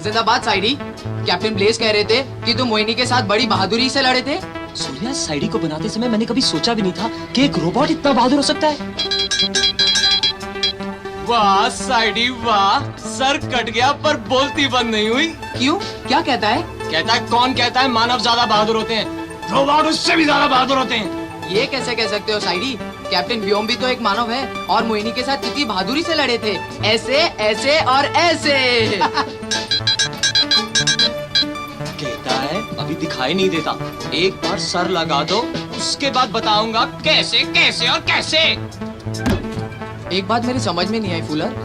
जिंदाबाद साइडी। Captain Blaze कह रहे थे कि तुम मोहिनी के साथ बड़ी बहादुरी से लड़े थे। सूर्या, साइडी को बनाते समय मैंने कभी सोचा भी नहीं था कि एक रोबोट इतना बहादुर हो सकता है। वाह साइडी वाह, सर कट गया पर बोलती बंद नहीं हुई। क्यों, क्या कहता है? कहता है, कौन कहता है मानव ज्यादा बहादुर होते हैं? रोबोट उससे भी ज्यादा बहादुर होते हैं। ये कैसे कह सकते हो साइडी? कैप्टन व्योम भी तो एक मानव है और मोहिनी के साथ कितनी बहादुरी से लड़े थे, ऐसे ऐसे और ऐसे। कहता है अभी दिखाई नहीं देता, एक बार सर लगा दो उसके बाद बताऊंगा कैसे कैसे और कैसे। एक बात मेरी समझ में नहीं आई फूलर,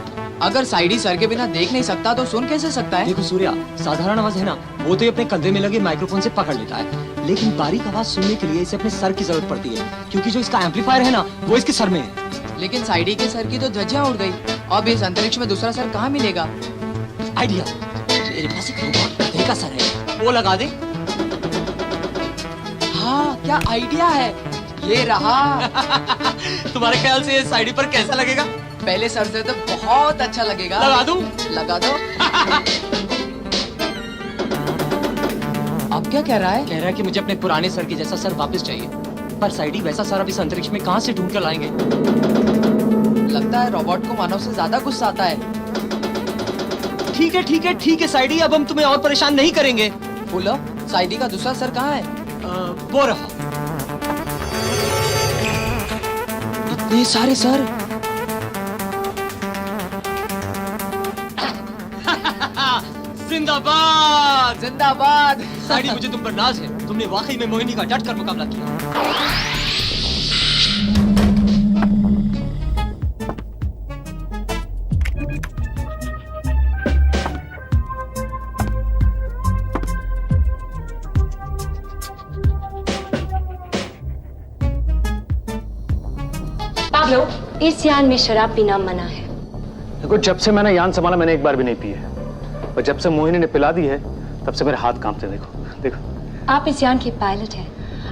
अगर साइडी सर के बिना देख नहीं सकता तो सुन कैसे सकता है? देखो सूर्या, साधारण आवाज है ना, वो तो ये अपने कंधे में लगे माइक्रोफोन से पकड़ लेता है, लेकिन बारीक आवाज सुनने के लिए इसे अपने सर की जरूरत पड़ती है, क्योंकि जो इसका एम्पलीफायर है ना वो इसके सर में है। लेकिन साइडी के सर की तो धज्जियां उड़ गई, अब इस अंतरिक्ष में दूसरा सर कहाँ मिलेगा? आइडिया, मेरे पास एक रोबोट गधे का सर है, वो लगा दे। हाँ, क्या आइडिया है, ये रहा। तुम्हारे ख्याल से ये साइडी पर कैसा लगेगा? पहले सर से तो बहुत अच्छा लगेगा। लगा दूं? लगा दो। अब क्या कह रहा है? कह रहा है कि मुझे अपने पुराने सर की जैसा सर वापस चाहिए, पर साइडी वैसा सर अब इस अंतरिक्ष में कहाँ से ढूंढ कर लाएंगे? लगता है रोबोट को मानव से ज्यादा गुस्सा आता है। ठीक है ठीक है ठीक है साइडी, अब हम तुम्हें और परेशान नहीं करेंगे। बोलो, साइडी का दूसरा सर कहाँ है? वो रहा। इतने सारे सर। जिंदाबाद जिंदाबाद। साइडी, मुझे तुम पर नाज है, तुमने वाकई में मोहिनी का डट कर मुकाबला किया। पाब्लो, इस यान में शराब पीना मना है। देखो, जब से मैंने यान संभाला मैंने एक बार भी नहीं पी है, और जब से मोहिनी ने पिला दी है तब से मेरे हाथ कांपते। देखो देखो। आप इस यान के पायलट हैं,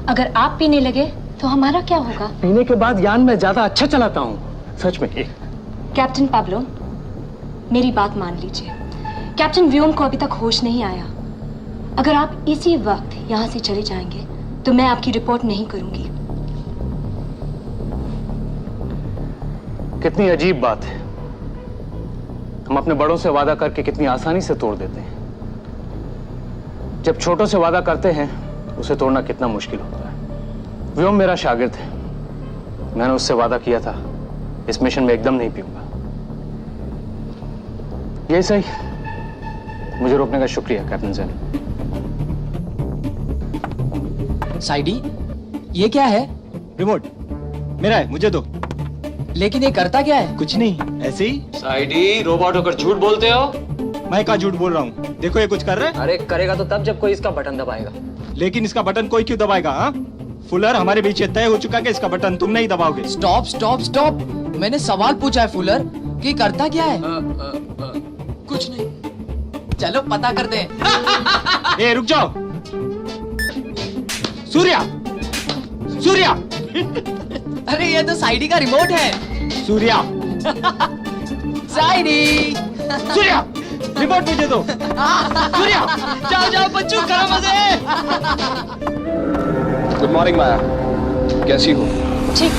अगर आप पीने लगे तो हमारा क्या होगा? पीने के बाद यान में ज्यादा अच्छा चलाता हूँ, सच में। कैप्टन पाब्लो, मेरी बात मान लीजिए, कैप्टन व्योम को अभी तक होश नहीं आया। अगर आप इसी वक्त यहाँ से चले जाएंगे तो मैं आपकी रिपोर्ट नहीं करूंगी। कितनी अजीब बात है, हम अपने बड़ों से वादा करके कितनी आसानी से तोड़ देते हैं। जब छोटों से वादा करते हैं उसे तोड़ना कितना मुश्किल होता है। व्योम मेरा शागिर्द है, मैंने उससे वादा किया था इस मिशन में एकदम नहीं पीऊंगा। ये सही, मुझे रोकने का शुक्रिया कैप्टन जैन। साइडी, ये क्या है? रिमोट मेरा है, मुझे दो। लेकिन ये करता क्या है? कुछ नहीं, ऐसे ही। साइडी, रोबोट होकर झूठ बोलते हो? मैं क्या झूठ बोल रहा हूँ, देखो ये कुछ कर रहा है। अरे करेगा तो तब जब कोई इसका बटन दबाएगा। लेकिन इसका बटन कोई क्यों दबाएगा? हाँ फुलर, हमारे बीच तय हो चुका कि इसका बटन तुम नहीं दबाओगे। स्टॉप स्टॉप स्टॉप, मैंने सवाल पूछा है फुलर कि करता क्या है? कुछ नहीं। चलो पता करते हैं। ए रुक जाओ। सूर्या, सूर्या, अरे ये तो साइडी का रिमोट है। सूर्या, साइडी, सूर्या, रिमोट मुझे दो। सूर्या, जाओ जाओ बच्चों, करो मजे। गुड मॉर्निंग माया, कैसी हो? ठीक।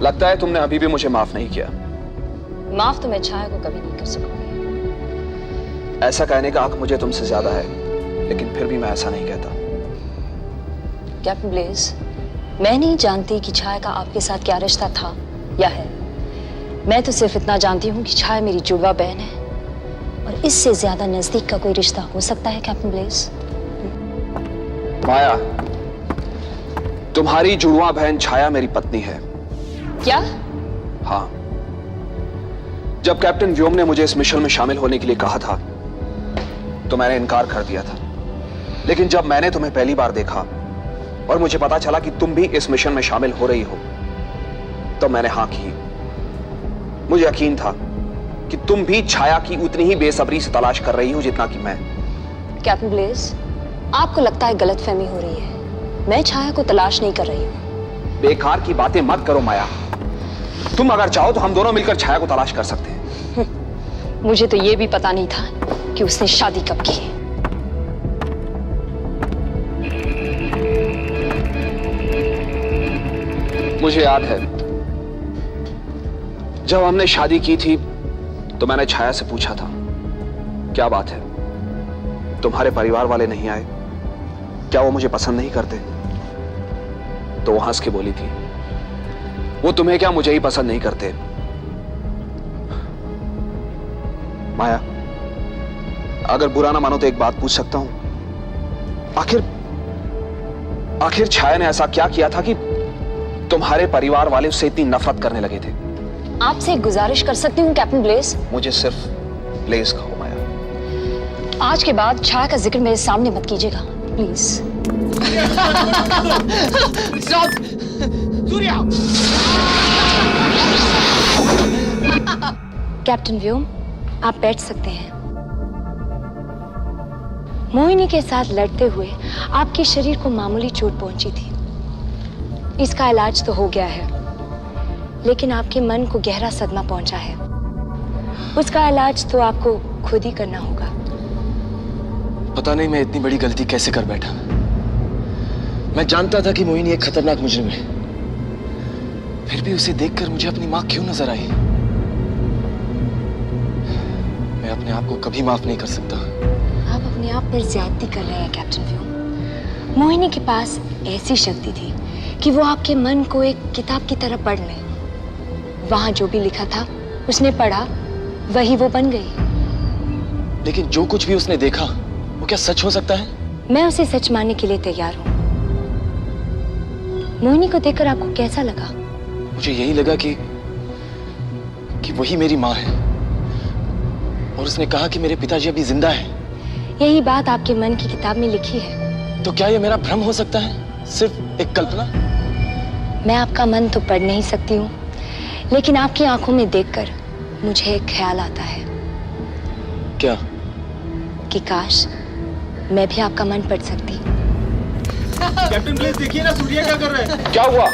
लगता है तुमने अभी भी मुझे माफ नहीं किया। माफ तो मैं छाया को कभी नहीं कर सकूंगी। ऐसा कहने का हक मुझे तुमसे ज्यादा है, लेकिन फिर भी मैं ऐसा नहीं कहता। कैप्टन ब्लेज, मैं नहीं जानती कि छाया का आपके साथ क्या रिश्ता था या है। मैं तो सिर्फ इतना जानती हूँ कि छाया मेरी जुड़वा बहन है, और इससे ज्यादा नजदीक का कोई रिश्ता हो सकता है कैप्टन ब्लेज? माया, तुम्हारी जुड़वा बहन छाया मेरी पत्नी है। क्या? हाँ, जब कैप्टन व्योम ने मुझे इस मिशन में शामिल होने के लिए कहा था तो मैंने इनकार कर दिया था, लेकिन जब मैंने तुम्हें पहली बार देखा और मुझे पता चला कि तुम भी इस मिशन में शामिल हो रही हो तो मैंने हाँ की। मुझे यकीन था कि तुम भी छाया की उतनी ही बेसब्री से तलाश कर रही हो जितना कि मैं। कैप्टन ब्लेज, आपको लगता है गलतफहमी हो रही है। मैं छाया को तलाश नहीं कर रही हूँ। बेकार की बातें मत करो माया, तुम अगर चाहो तो हम दोनों मिलकर छाया को तलाश कर सकते हैं। मुझे तो ये भी पता नहीं था कि उसने शादी कब की है। मुझे याद है जब हमने शादी की थी तो मैंने छाया से पूछा था, क्या बात है, तुम्हारे परिवार वाले नहीं आए? क्या वो मुझे पसंद नहीं करते? तो वो हंस के बोली थी, वो तुम्हें क्या मुझे ही पसंद नहीं करते। माया, अगर बुरा ना मानो तो एक बात पूछ सकता हूं? आखिर छाया ने ऐसा क्या किया था कि तुम्हारे परिवार वाले उससे इतनी नफरत करने लगे थे? आपसे एक गुजारिश कर सकती हूँ कैप्टन ब्लेस? मुझे सिर्फ ब्लेस कहो माया। आज के बाद छाया का जिक्र मेरे सामने मत कीजिएगा, प्लीज। स्टॉप! सूर्या! कैप्टन व्योम, आप बैठ सकते हैं। मोहिनी के साथ लड़ते हुए आपके शरीर को मामूली चोट पहुंची थी। इसका इलाज तो हो गया है, लेकिन आपके मन को गहरा सदमा पहुंचा है। उसका इलाज तो आपको खुद ही करना होगा। पता नहीं मैं इतनी बड़ी गलती कैसे कर बैठा। मैं जानता था कि मोहिनी एक खतरनाक मुजरिम है, फिर भी उसे देखकर मुझे अपनी मां क्यों नजर आई? मैं अपने आप को कभी माफ नहीं कर सकता। आप अपने आप पर ज्यादती कर रहे हैं कैप्टन व्योम। मोहिनी के पास ऐसी शक्ति थी कि वो आपके मन को एक किताब की तरह पढ़ ले। वहां जो भी लिखा था उसने पढ़ा, वही वो बन गई। लेकिन जो कुछ भी उसने देखा वो क्या सच हो सकता है? मैं उसे सच मानने के लिए तैयार हूं। मोहिनी को देखकर आपको कैसा लगा? मुझे यही लगा कि वही मेरी माँ है, और उसने कहा कि मेरे पिताजी अभी जिंदा है। यही बात आपके मन की किताब में लिखी है। तो क्या ये मेरा भ्रम हो सकता है, सिर्फ एक कल्पना? मैं आपका मन तो पढ़ नहीं सकती हूँ, लेकिन आपकी आंखों में देखकर मुझे एक ख्याल आता है। क्या? कि काश मैं भी आपका मन पढ़ सकती। कैप्टन प्लीज देखिए ना, सूर्या क्या कर रहा है? क्या हुआ?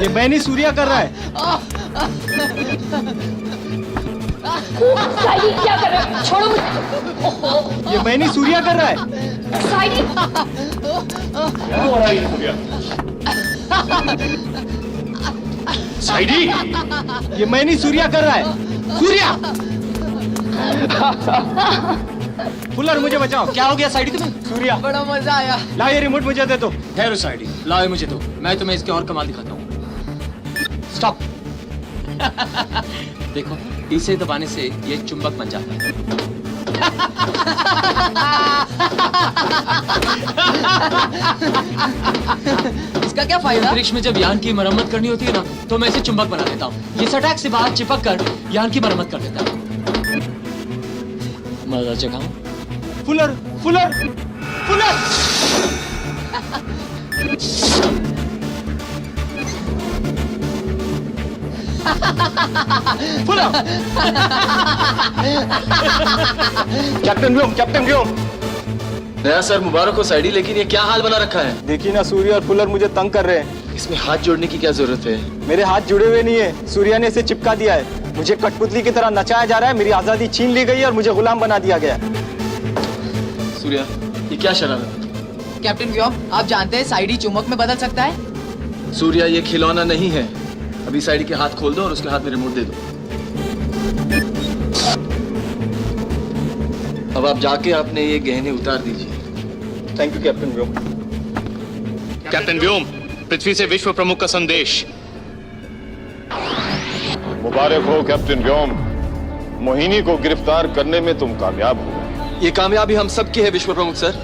ये बैनी सूर्या कर रहा है। साइडी क्या कर रहे हो? छोड़ो मुझे। ये बैनी सूर्या कर रहा है। साइडी! साइडी! ये मैनी सूर्या कर रहा है। सूर्या! फुलर मुझे बचाओ। क्या हो गया साइडी तुम्हें? सूर्या, बड़ा मजा आया। ला ये रिमोट मुझे दे दो। ठहरो साइडी, लाओ मुझे दो, मैं तुम्हें इसके और कमाल दिखाता हूँ। स्टॉप। देखो, इसे दबाने से ये चुंबक बन जाता है। इसका क्या फायदा? अंतरिक्ष में जब यान की मरम्मत करनी होती है ना, तो मैं इसे चुंबक बना देता हूँ। ये सटाक से बाहर चिपक कर यान की मरम्मत कर देता है। मजा चखाऊं? Fuller, Fuller, Fuller! Fuller! Captain Vyom. नया सर मुबारक हो साइडी, लेकिन ये क्या हाल बना रखा है? देखिए ना, सूर्या और फुलर मुझे तंग कर रहे हैं। इसमें हाथ जोड़ने की क्या जरूरत है? मेरे हाथ जुड़े हुए नहीं है, सूर्या ने इसे चिपका दिया है। मुझे कठपुतली की तरह नचाया जा रहा है। मेरी आजादी छीन ली गई है और मुझे गुलाम बना दिया गया। सूर्या, ये क्या शरारत? कैप्टन व्योम, आप जानते हैं साइडी चुंबक में बदल सकता है? सूर्या, ये खिलौना नहीं है। अभी साइडी के हाथ खोल दो और उसके हाथ में रिमोट दे दो। अब आप जाके अपने ये गहने उतार दीजिए। Thank you captain Vyom. Captain Vyom, पृथ्वी से विश्व प्रमुख का संदेश। मुबारक हो कैप्टन व्योम, मोहिनी को गिरफ्तार करने में तुम कामयाब हो। ये कामयाबी हम सबकी है विश्व प्रमुख सर,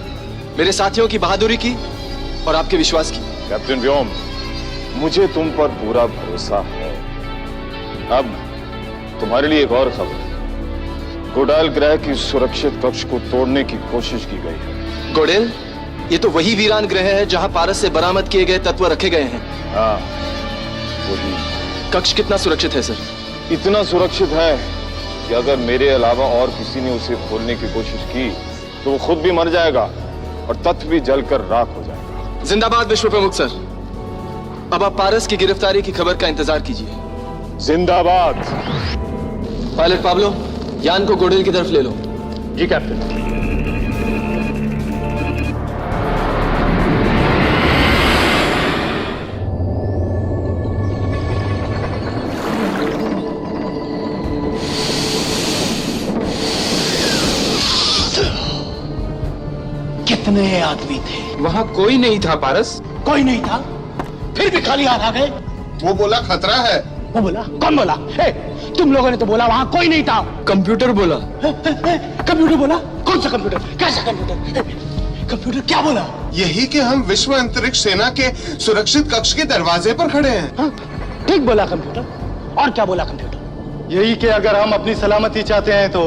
मेरे साथियों की बहादुरी की और आपके विश्वास की। कैप्टन व्योम, मुझे तुम पर पूरा भरोसा है। अब तुम्हारे लिए एक और खबर है। गोडाल ग्रह की सुरक्षित कक्ष को तोड़ने की कोशिश की गई है। गोडेल, ये तो वही वीरान ग्रह है जहां पारस से बरामद किए गए तत्व रखे गए हैं। हाँ, वही। कक्ष कितना सुरक्षित है सर? इतना सुरक्षित है कि अगर मेरे अलावा और किसी ने उसे खोलने की कोशिश की तो वो खुद भी मर जाएगा और तत्व भी जलकर राख हो जाएगा। जिंदाबाद विश्व प्रमुख सर। अब आप पारस की गिरफ्तारी की खबर का इंतजार कीजिए। जिंदाबाद। पायलट पाब्लो, यान को गोडेल की तरफ ले लो। जी कैप्टन। कितने आदमी थे? वहां कोई नहीं था पारस। कोई नहीं था, फिर भी खाली हाथ आ गए। वो बोला खतरा है। वो बोला? कौन बोला? तुम लोगों ने तो बोला वहां कोई नहीं था। कंप्यूटर बोला। कंप्यूटर बोला? कौन सा कंप्यूटर? कैसा कंप्यूटर? कंप्यूटर क्या बोला? यही कि हम विश्व अंतरिक्ष सेना के सुरक्षित कक्ष के दरवाजे पर खड़े हैं। हाँ, ठीक बोला कंप्यूटर। और क्या बोला कंप्यूटर? यही कि अगर हम अपनी सलामती चाहते हैं तो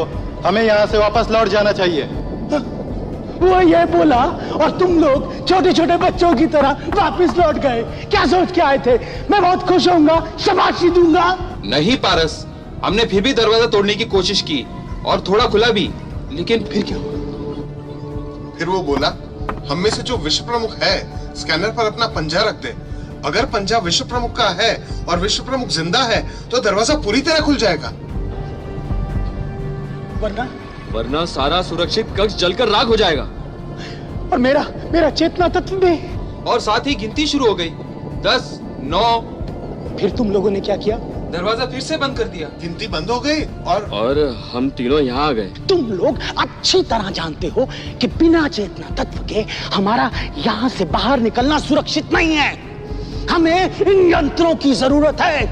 हमें यहाँ से वापस लौट जाना चाहिए। वो ये बोला और तुम लोग छोटे छोटे बच्चों की तरह वापस लौट गए। क्या सोच के आए थे? मैं बहुत खुश होऊंगा, शाबाशी दूंगा। नहीं पारस, हमने फिर भी दरवाजा तोड़ने की कोशिश की और थोड़ा खुला भी, लेकिन फिर क्या हुआ? फिर वो बोला, हम में से जो विश्व प्रमुख है स्कैनर पर अपना पंजा रख दे। अगर पंजा विश्व प्रमुख का है और विश्व प्रमुख जिंदा है तो दरवाजा पूरी तरह खुल जाएगा। वरना सारा सुरक्षित कक्ष जलकर राख हो जाएगा। और मेरा चेतना तत्व भी। और साथ ही गिनती शुरू हो गई। 10, 9। फिर तुम लोगों ने क्या किया? दरवाजा फिर से बंद कर दिया। गिनती बंद हो गई और हम तीनों यहाँ आ गए। तुम लोग अच्छी तरह जानते हो कि बिना चेतना तत्व के हमारा यहाँ से बाहर निकलना सुरक्षित नहीं है। हमें इन यंत्रों की जरूरत है।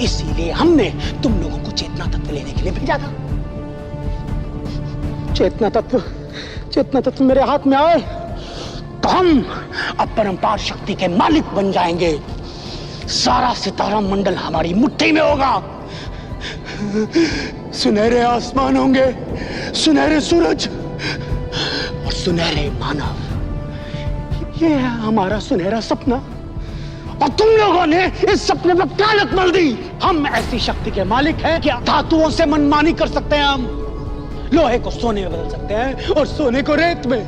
इसीलिए हमने तुम लोगों को चेतना तत्व लेने के लिए भेजा था। चेतना तत्व मेरे हाथ में आए तो हम अपरंपार शक्ति के मालिक बन जाएंगे। सारा सितारा मंडल हमारी मुट्ठी में होगा। सुनहरे आसमान होंगे, सुनहरे सूरज और सुनहरे मानव। ये है हमारा सुनहरा सपना और तुम लोगों ने इस सपने पर कालक मल दी। हम ऐसी शक्ति के मालिक हैं कि धातुओं से मनमानी कर सकते हैं। हम लोहे को सोने में बदल सकते हैं और सोने को रेत में।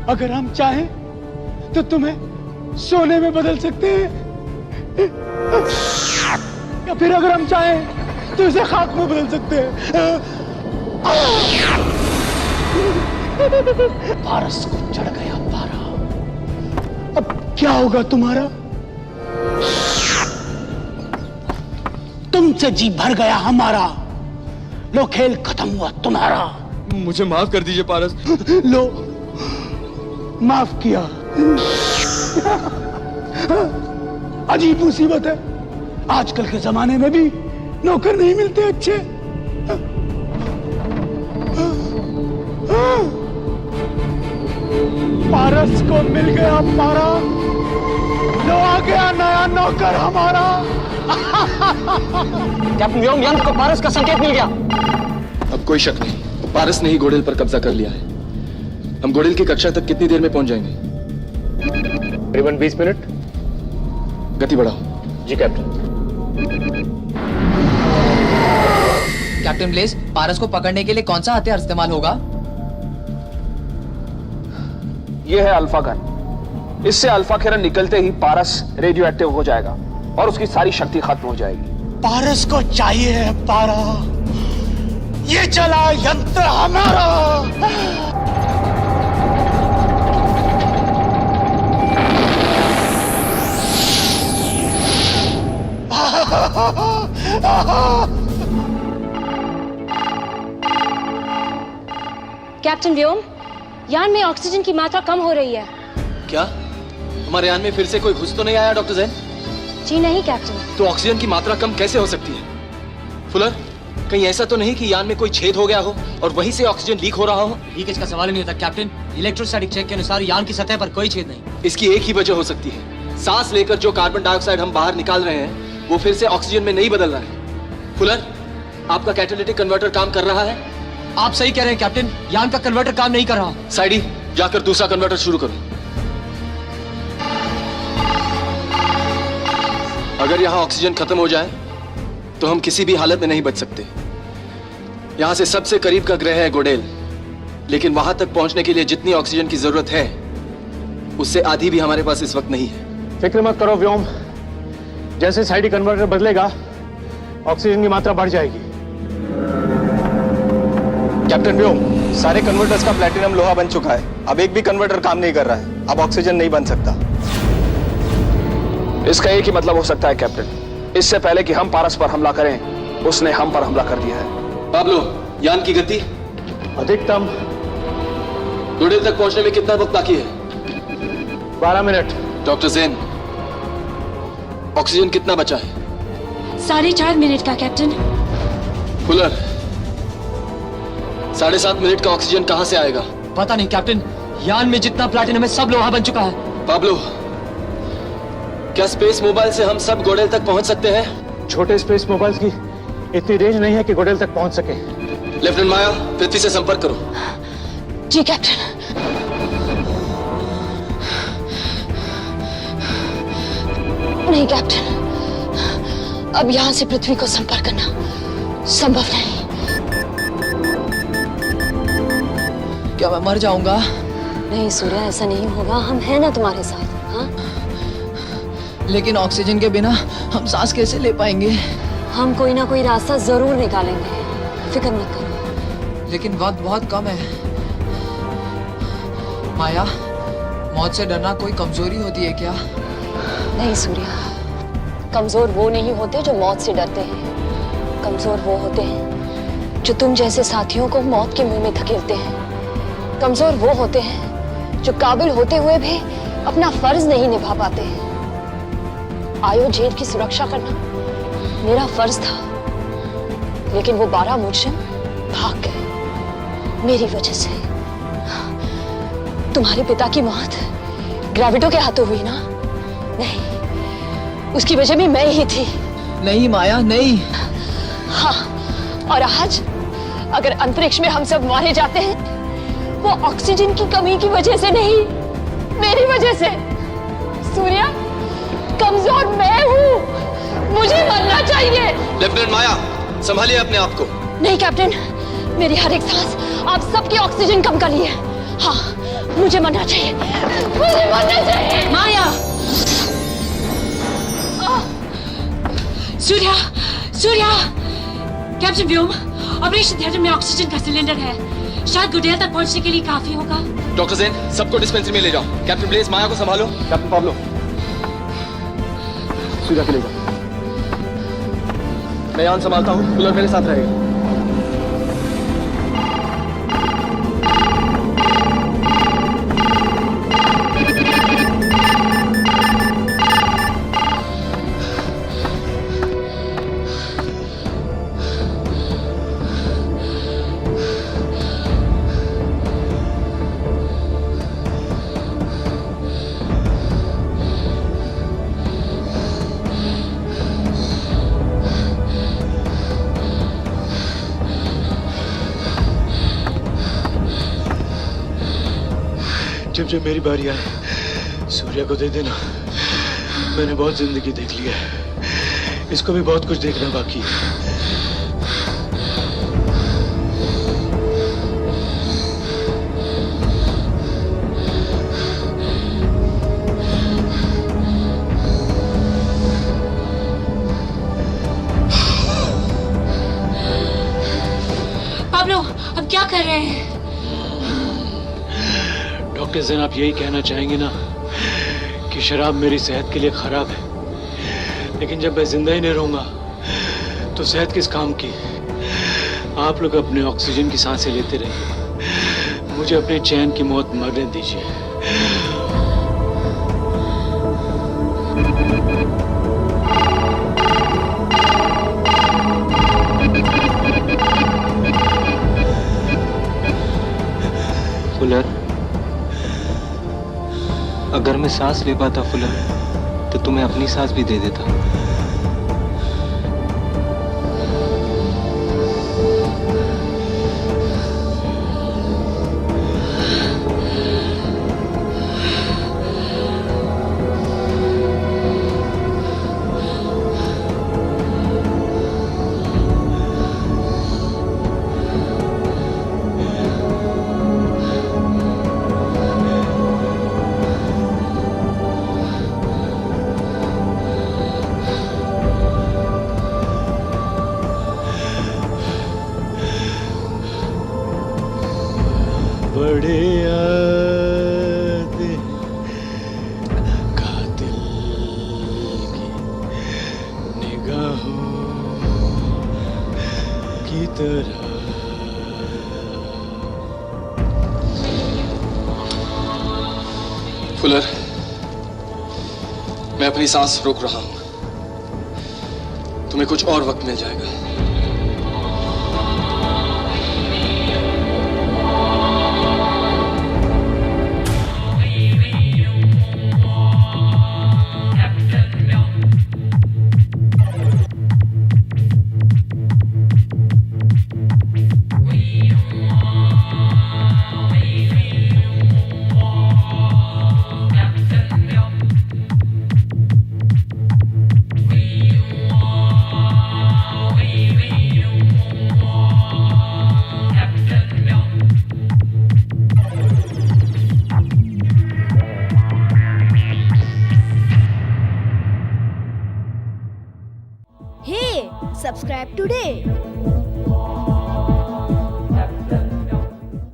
अगर हम चाहें तो तुम्हें सोने में बदल सकते हैं या फिर अगर हम चाहें तो इसे खाक में बदल सकते हैं। पारस को चढ़ गया पारा। अब क्या होगा तुम्हारा? तुमसे जी भर गया हमारा। लो खेल खत्म हुआ तुम्हारा। मुझे माफ कर दीजिए पारस। लो माफ किया। अजीब मुसीबत है, आजकल के जमाने में भी नौकर नहीं मिलते अच्छे। पारस को मिल गया पारा। लो आ गया नया नौकर हमारा। कैप्टन व्योम, यंत्र को पारस का संकेत मिल गया। अब कोई शक नहीं, पारस ने ही गोडेल पर कब्जा कर लिया है। हम गोडेल की कक्षा तक कितनी देर में पहुंच जाएंगे? करीबन 20 मिनट। गति बढ़ाओ। जी कैप्टन। कैप्टन ब्लेज, पारस को पकड़ने के लिए कौन सा हथियार इस्तेमाल होगा? यह है अल्फा गन। इससे अल्फा किरण निकलते ही पारस रेडियो एक्टिव हो जाएगा और उसकी सारी शक्ति खत्म हो जाएगी। पारस को चाहिए पारा। ये चला यंत्र हमारा। कैप्टन व्योम, यान में ऑक्सीजन की मात्रा कम हो रही है। क्या हमारे यान में फिर से कोई घुस तो नहीं आया डॉक्टर जैन? जी नहीं कैप्टन। तो ऑक्सीजन की मात्रा कम कैसे हो सकती है? फुलर, कहीं ऐसा तो नहीं कि यान में कोई छेद हो गया हो और वहीं से ऑक्सीजन लीक हो रहा हो? लीकेज का सवाल ही नहीं होता कैप्टन। इलेक्ट्रोस्टैटिक चेक के अनुसार यान की सतह पर कोई छेद नहीं। इसकी एक ही वजह हो सकती है, सांस लेकर जो कार्बन डाइऑक्साइड हम बाहर निकाल रहे हैं वो फिर से ऑक्सीजन में नहीं बदल रहा है। फुलर, आपका कैटालिटिक कन्वर्टर काम कर रहा है? आप सही कह रहे हैं कैप्टन, यान का कन्वर्टर काम नहीं कर रहा। साइडी, जाकर दूसरा कन्वर्टर शुरू करो। अगर यहां ऑक्सीजन खत्म हो जाए तो हम किसी भी हालत में नहीं बच सकते। यहां से सबसे करीब का ग्रह है गोडेल, लेकिन वहां तक पहुंचने के लिए जितनी ऑक्सीजन की जरूरत है उससे आधी भी हमारे पास इस वक्त नहीं है। फिक्र मत करो व्योम, जैसे साइडी कन्वर्टर बदलेगा ऑक्सीजन की मात्रा बढ़ जाएगी। कैप्टन व्योम, सारे कन्वर्टर्स का प्लेटिनम लोहा बन चुका है। अब एक भी कन्वर्टर काम नहीं कर रहा है। अब ऑक्सीजन नहीं बन सकता। इसका एक ही मतलब हो सकता है कैप्टन, इससे पहले कि हम पारस पर हमला करें उसने हम पर हमला कर दिया है। पाब्लो, यान की गति अधिकतम गुडेल तक पहुंचने में कितना वक्त बाकी है? 12 मिनट। डॉक्टर जैन, ऑक्सीजन कितना बचा है? 4.5 मिनट का कैप्टन। फुलर, 7.5 मिनट का ऑक्सीजन कहां से आएगा? पता नहीं कैप्टन, यान में जितना प्लैटिनम है सब लोहा बन चुका है। पाब्लो, क्या स्पेस मोबाइल से हम सब गोडेल तक पहुंच सकते हैं? छोटे स्पेस मोबाइल्स की इतनी रेंज नहीं है कि गोडेल तक पहुंच सके। लेफ्टिनेंट माया, पृथ्वी से संपर्क करो। जी कैप्टन। नहीं कैप्टन, अब यहां से पृथ्वी को संपर्क करना संभव नहीं। क्या मैं मर जाऊंगा? नहीं सूर्या, ऐसा नहीं होगा। हम हैं ना तुम्हारे साथ। हाँ, लेकिन ऑक्सीजन के बिना हम सांस कैसे ले पाएंगे? हम कोई ना कोई रास्ता जरूर निकालेंगे, फिक्र मत करो। लेकिन वक्त बहुत कम है। माया, मौत से डरना कोई कमजोरी होती है क्या? नहीं सूर्या, कमजोर वो नहीं होते जो मौत से डरते हैं। कमजोर वो होते हैं जो तुम जैसे साथियों को मौत के मुंह में धकेलते हैं। कमजोर वो होते हैं जो काबिल होते हुए भी अपना फर्ज नहीं निभा पाते। आयो जेल की सुरक्षा करना मेरा फर्ज था, लेकिन वो 12 मुजरिम भाग गए मेरी वजह से। तुम्हारे पिता की मौत ग्रेविटो के हाथों हुई ना? नहीं, उसकी वजह भी मैं ही थी। नहीं माया, नहीं। हाँ, और आज अगर अंतरिक्ष में हम सब मारे जाते हैं वो ऑक्सीजन की कमी की वजह से नहीं, मेरी वजह से। सूर्या, कमजोर मैं हूँ, मुझे मरना चाहिए। लेफ्टिनेंट माया, संभालिए अपने आप को। नहीं कैप्टन, मेरी हर एक सांस आप सबकी ऑक्सीजन कम कर ली है। हाँ, मुझे मरना चाहिए, मुझे मरना चाहिए। माया, सूर्या, सूर्या, कैप्टन व्योम, ऑपरेशन थिएटर में ऑक्सीजन का सिलेंडर है। शायद गुडेल तक पहुंचने के लिए काफी होगा। डॉक्टर जैन, सबको डिस्पेंसरी में ले जाओ। कैप्टन ब्लेस, माया को संभालो। कैप्टन पाब्लो, सूर्या के ले जाओ। मैं यान संभालता हूँ, फुलर मेरे साथ रहेगा। जब जब मेरी बारी आए सूर्या को दे देना। मैंने बहुत जिंदगी देख ली है, इसको भी बहुत कुछ देखना बाकी है। पाब्लो, अब क्या कर रहे हैं? डॉक्टर जैन, आप यही कहना चाहेंगे ना कि शराब मेरी सेहत के लिए खराब है, लेकिन जब मैं जिंदा ही नहीं रहूंगा तो सेहत किस काम की? आप लोग अपने ऑक्सीजन की सांसें लेते रहिए, मुझे अपने चैन की मौत मरने दीजिए। फुलर, अगर मैं सांस ले पाता फुलर, तो तुम्हें अपनी सांस भी दे देता। बड़े याद कातिल की निगाहों की तरह। फुलर, मैं अपनी सांस रोक रहा हूं। तुम्हें कुछ और वक्त मिल जाएगा। Hey, subscribe today.